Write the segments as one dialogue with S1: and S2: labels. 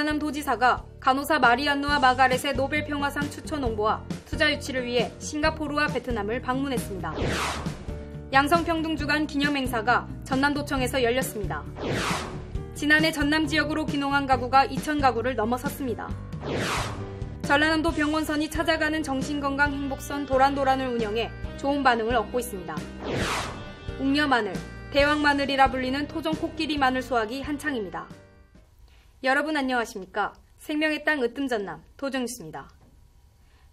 S1: 전라남 도지사가 간호사 마리안누와 마가렛의 노벨 평화상 추천 홍보와 투자 유치를 위해 싱가포르와 베트남을 방문했습니다. 양성평등 주간 기념행사가 전남도청에서 열렸습니다. 지난해 전남 지역으로 귀농한 가구가 2,000가구를 넘어섰습니다. 전라남도 병원선이 찾아가는 정신건강 행복선 도란도란을 운영해 좋은 반응을 얻고 있습니다. 웅녀마늘, 대왕마늘이라 불리는 토종 코끼리 마늘 수확이 한창입니다. 여러분 안녕하십니까? 생명의 땅 으뜸전남 도정뉴스입니다.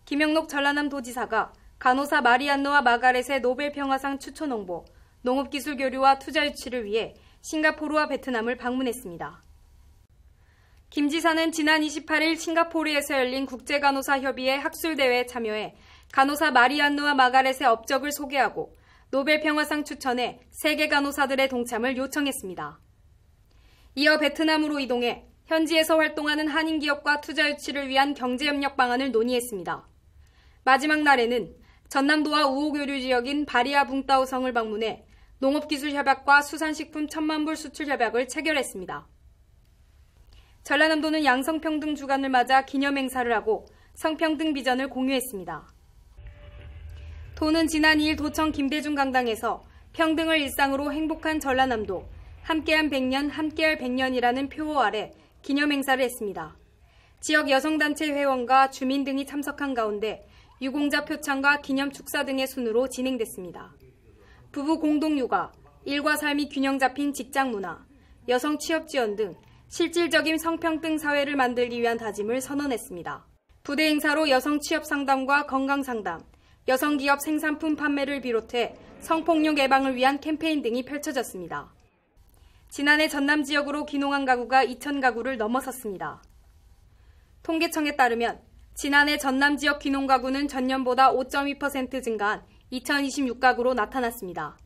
S1: 김영록 전라남 도지사가 간호사 마리안누와 마가렛의 노벨 평화상 추천 홍보, 농업기술 교류와 투자 유치를 위해 싱가포르와 베트남을 방문했습니다. 김 지사는 지난 28일 싱가포르에서 열린 국제간호사협의회 학술대회에 참여해 간호사 마리안누와 마가렛의 업적을 소개하고 노벨 평화상 추천에 세계 간호사들의 동참을 요청했습니다. 이어 베트남으로 이동해 현지에서 활동하는 한인기업과 투자 유치를 위한 경제협력 방안을 논의했습니다. 마지막 날에는 전남도와 우호교류 지역인 바리아 붕따오성을 방문해 농업기술협약과 수산식품 1,000만 불 수출협약을 체결했습니다. 전라남도는 양성평등 주간을 맞아 기념행사를 하고 성평등 비전을 공유했습니다. 도는 지난 2일 도청 김대중 강당에서 평등을 일상으로 행복한 전라남도, 함께한 100년, 함께할 100년이라는 표어 아래 기념행사를 했습니다. 지역 여성단체 회원과 주민 등이 참석한 가운데 유공자 표창과 기념 축사 등의 순으로 진행됐습니다. 부부 공동육아, 일과 삶이 균형 잡힌 직장 문화, 여성 취업 지원 등 실질적인 성평등 사회를 만들기 위한 다짐을 선언했습니다. 부대 행사로 여성 취업 상담과 건강 상담, 여성 기업 생산품 판매를 비롯해 성폭력 예방을 위한 캠페인 등이 펼쳐졌습니다. 지난해 전남 지역으로 귀농한 가구가 2,000가구를 넘어섰습니다. 통계청에 따르면 지난해 전남 지역 귀농 가구는 전년보다 5.2% 증가한 2,026가구로 나타났습니다.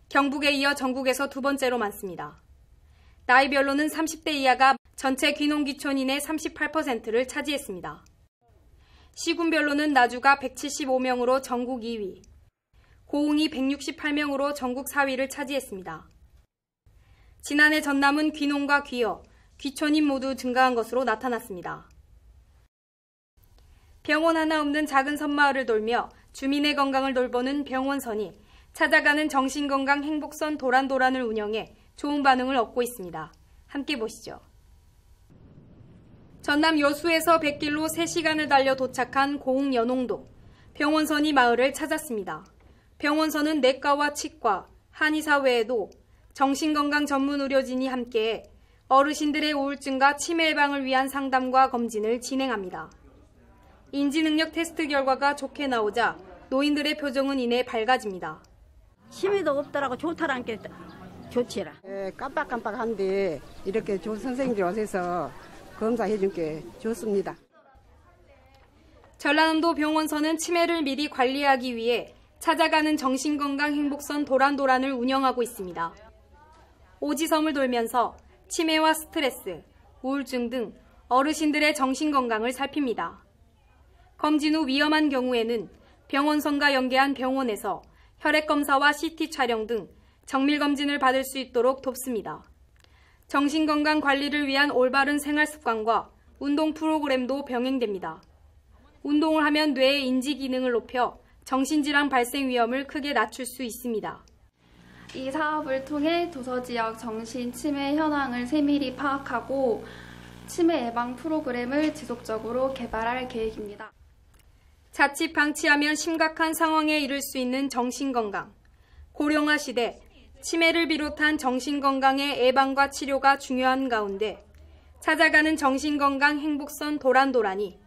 S1: 경북에 이어 전국에서 두 번째로 많습니다. 나이별로는 30대 이하가 전체 귀농 귀촌인의 38%를 차지했습니다. 시군별로는 나주가 175명으로 전국 2위, 고흥이 168명으로 전국 4위를 차지했습니다. 지난해 전남은 귀농과 귀여, 귀촌인 모두 증가한 것으로 나타났습니다. 병원 하나 없는 작은 섬마을을 돌며 주민의 건강을 돌보는 병원선이 찾아가는 정신건강 행복선 도란도란을 운영해 좋은 반응을 얻고 있습니다. 함께 보시죠. 전남 여수에서 100길로 3시간을 달려 도착한 고흥 연홍도, 병원선이 마을을 찾았습니다. 병원선은 내과와 치과, 한의사 외에도 정신건강 전문 의료진이 함께해 어르신들의 우울증과 치매 예방을 위한 상담과 검진을 진행합니다. 인지능력 테스트 결과가 좋게 나오자 노인들의 표정은 이내 밝아집니다.
S2: 치매도 없더라고. 좋다라는 게 좋지라.
S3: 깜빡깜빡한데 이렇게 좋은 선생님들이 오셔서 검사해준 게 좋습니다.
S1: 전라남도 병원선은 치매를 미리 관리하기 위해 찾아가는 정신건강 행복선 도란도란을 운영하고 있습니다. 오지섬을 돌면서 치매와 스트레스, 우울증 등 어르신들의 정신건강을 살핍니다. 검진 후 위험한 경우에는 병원선과 연계한 병원에서 혈액검사와 CT 촬영 등 정밀검진을 받을 수 있도록 돕습니다. 정신건강 관리를 위한 올바른 생활습관과 운동 프로그램도 병행됩니다. 운동을 하면 뇌의 인지 기능을 높여 정신질환 발생 위험을 크게 낮출 수 있습니다.
S4: 이 사업을 통해 도서지역 정신치매 현황을 세밀히 파악하고 치매 예방 프로그램을 지속적으로 개발할 계획입니다.
S1: 자칫 방치하면 심각한 상황에 이를 수 있는 정신건강. 고령화 시대, 치매를 비롯한 정신건강의 예방과 치료가 중요한 가운데 찾아가는 정신건강 행복선 도란도란이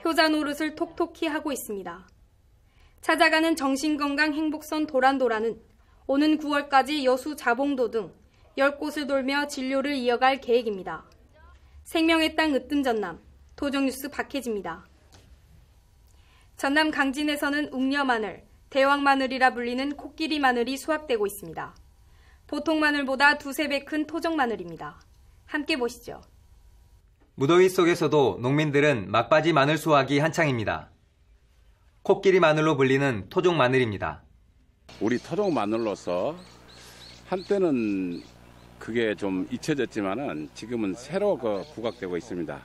S1: 효자 노릇을 톡톡히 하고 있습니다. 찾아가는 정신건강 행복선 도란도란은 오는 9월까지 여수 자봉도 등 10곳을 돌며 진료를 이어갈 계획입니다. 생명의 땅 으뜸전남, 도정뉴스 박혜지입니다. 전남 강진에서는 웅녀마늘, 대왕마늘이라 불리는 코끼리 마늘이 수확되고 있습니다. 보통 마늘보다 2~3배 큰 토종 마늘입니다. 함께 보시죠.
S5: 무더위 속에서도 농민들은 막바지 마늘 수확이 한창입니다. 코끼리 마늘로 불리는 토종 마늘입니다.
S6: 우리 토종 마늘로서 한때는 그게 좀 잊혀졌지만은 지금은 새로 부각되고 있습니다.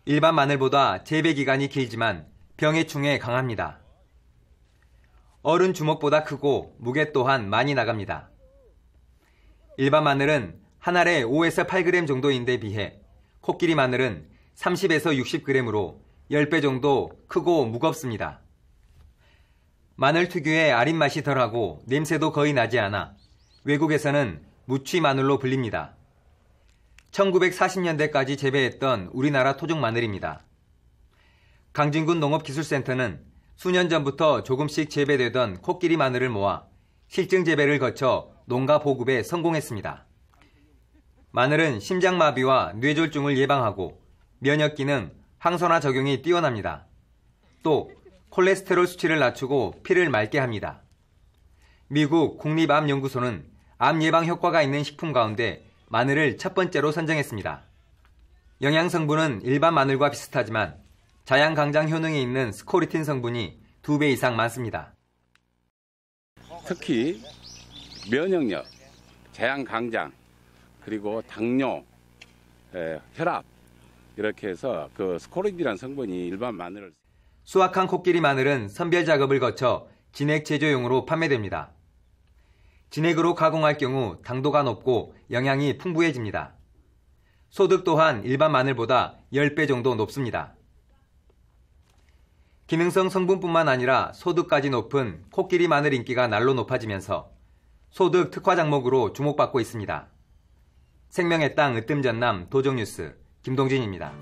S5: 일반 마늘보다 재배 기간이 길지만 병해충에 강합니다. 어른 주먹보다 크고 무게 또한 많이 나갑니다. 일반 마늘은 한 알에 5에서 8g 정도인데 비해 코끼리 마늘은 30에서 60g으로 10배 정도 크고 무겁습니다. 마늘 특유의 아린 맛이 덜하고 냄새도 거의 나지 않아 외국에서는 무취 마늘로 불립니다. 1940년대까지 재배했던 우리나라 토종 마늘입니다. 강진군 농업기술센터는 수년 전부터 조금씩 재배되던 코끼리 마늘을 모아 실증 재배를 거쳐 농가 보급에 성공했습니다. 마늘은 심장마비와 뇌졸중을 예방하고 면역 기능, 항산화 작용이 뛰어납니다. 또 콜레스테롤 수치를 낮추고 피를 맑게 합니다. 미국 국립암연구소는 암 예방 효과가 있는 식품 가운데 마늘을 첫 번째로 선정했습니다. 영양 성분은 일반 마늘과 비슷하지만 자양강장 효능이 있는 스코리틴 성분이 2배 이상 많습니다.
S6: 특히 면역력, 자양강장, 그리고 당뇨, 혈압 이렇게 해서 스코리틴이라는 성분이 일반 마늘을
S5: 수확한 코끼리 마늘은 선별 작업을 거쳐 진액 제조용으로 판매됩니다. 진액으로 가공할 경우 당도가 높고 영양이 풍부해집니다. 소득 또한 일반 마늘보다 10배 정도 높습니다. 기능성 성분뿐만 아니라 소득까지 높은 코끼리 마늘 인기가 날로 높아지면서 소득 특화 작목으로 주목받고 있습니다. 생명의 땅 으뜸전남 도정뉴스 김동진입니다.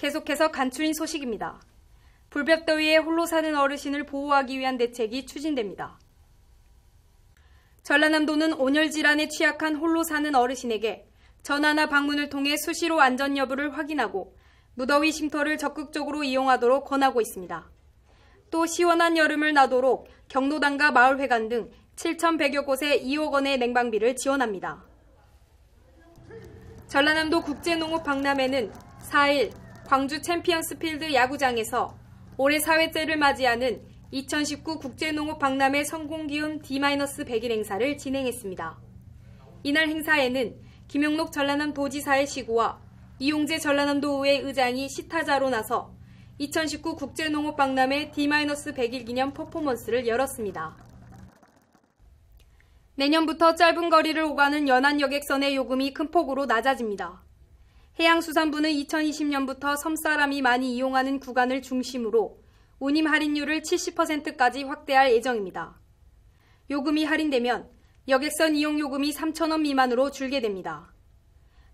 S1: 계속해서 간추린 소식입니다. 불볕더위에 홀로 사는 어르신을 보호하기 위한 대책이 추진됩니다. 전라남도는 온열 질환에 취약한 홀로 사는 어르신에게 전화나 방문을 통해 수시로 안전 여부를 확인하고 무더위 쉼터를 적극적으로 이용하도록 권하고 있습니다. 또 시원한 여름을 나도록 경로당과 마을회관 등 7,100여 곳에 2억 원의 냉방비를 지원합니다. 전라남도 국제농업박람회는 4일 광주 챔피언스필드 야구장에서 올해 4회째를 맞이하는 2019 국제농업박람회 성공기원 D-100일 행사를 진행했습니다. 이날 행사에는 김용록 전라남도지사의 시구와 이용재 전라남도의회 의장이 시타자로 나서 2019 국제농업박람회 D-100일 기념 퍼포먼스를 열었습니다. 내년부터 짧은 거리를 오가는 연안 여객선의 요금이 큰 폭으로 낮아집니다. 해양수산부는 2020년부터 섬사람이 많이 이용하는 구간을 중심으로 운임 할인율을 70%까지 확대할 예정입니다. 요금이 할인되면 여객선 이용 요금이 3,000원 미만으로 줄게 됩니다.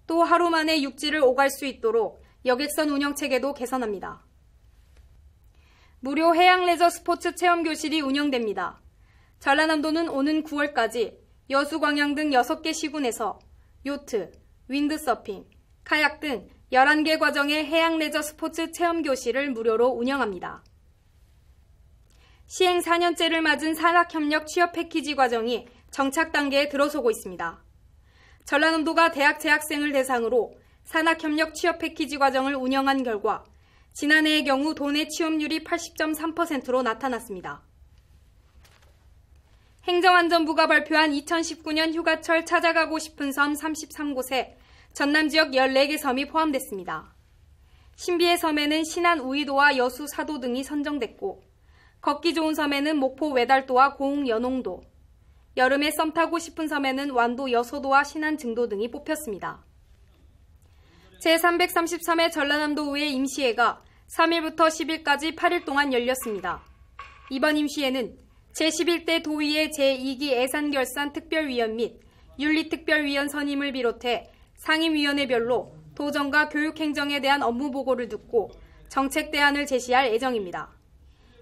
S1: 또 하루 만에 육지를 오갈 수 있도록 여객선 운영 체계도 개선합니다. 무료 해양 레저 스포츠 체험 교실이 운영됩니다. 전라남도는 오는 9월까지 여수, 광양 등 6개 시군에서 요트, 윈드서핑, 카약 등 11개 과정의 해양 레저 스포츠 체험 교실을 무료로 운영합니다. 시행 4년째를 맞은 산학협력 취업 패키지 과정이 정착 단계에 들어서고 있습니다. 전라남도가 대학 재학생을 대상으로 산학협력 취업 패키지 과정을 운영한 결과 지난해의 경우 도내 취업률이 80.3%로 나타났습니다. 행정안전부가 발표한 2019년 휴가철 찾아가고 싶은 섬 33곳에 전남 지역 14개 섬이 포함됐습니다. 신비의 섬에는 신안 우이도와 여수 사도 등이 선정됐고 걷기 좋은 섬에는 목포 외달도와 고흥 연홍도, 여름에 썸 타고 싶은 섬에는 완도 여소도와 신안 증도 등이 뽑혔습니다. 제333회 전라남도의회 임시회가 3일부터 10일까지 8일 동안 열렸습니다. 이번 임시회는 제11대 도의회 제2기 예산결산 특별위원 및 윤리특별위원 선임을 비롯해 상임위원회별로 도정과 교육행정에 대한 업무 보고를 듣고 정책 대안을 제시할 예정입니다.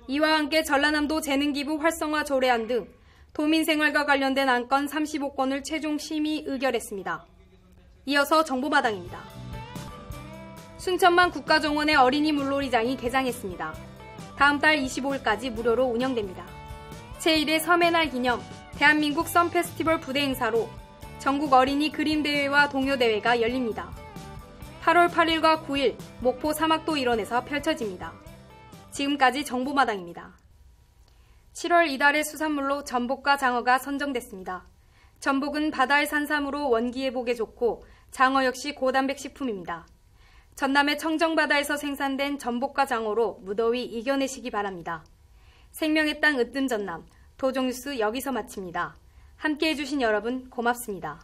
S1: 이와 함께 전라남도 재능기부 활성화 조례안 등 도민생활과 관련된 안건 35건을 최종 심의 의결했습니다. 이어서 정보마당입니다. 순천만 국가정원의 어린이 물놀이장이 개장했습니다. 다음 달 25일까지 무료로 운영됩니다. 제1회 섬의 날 기념 대한민국 썸 페스티벌 부대 행사로 전국 어린이 그림 대회와 동요 대회가 열립니다. 8월 8일과 9일 목포 사막도 일원에서 펼쳐집니다. 지금까지 정보마당입니다. 7월 이달의 수산물로 전복과 장어가 선정됐습니다. 전복은 바다의 산삼으로 원기회복에 좋고 장어 역시 고단백 식품입니다. 전남의 청정바다에서 생산된 전복과 장어로 무더위 이겨내시기 바랍니다. 생명의 땅 으뜸 전남 도종뉴스 여기서 마칩니다. 함께해 주신 여러분 고맙습니다.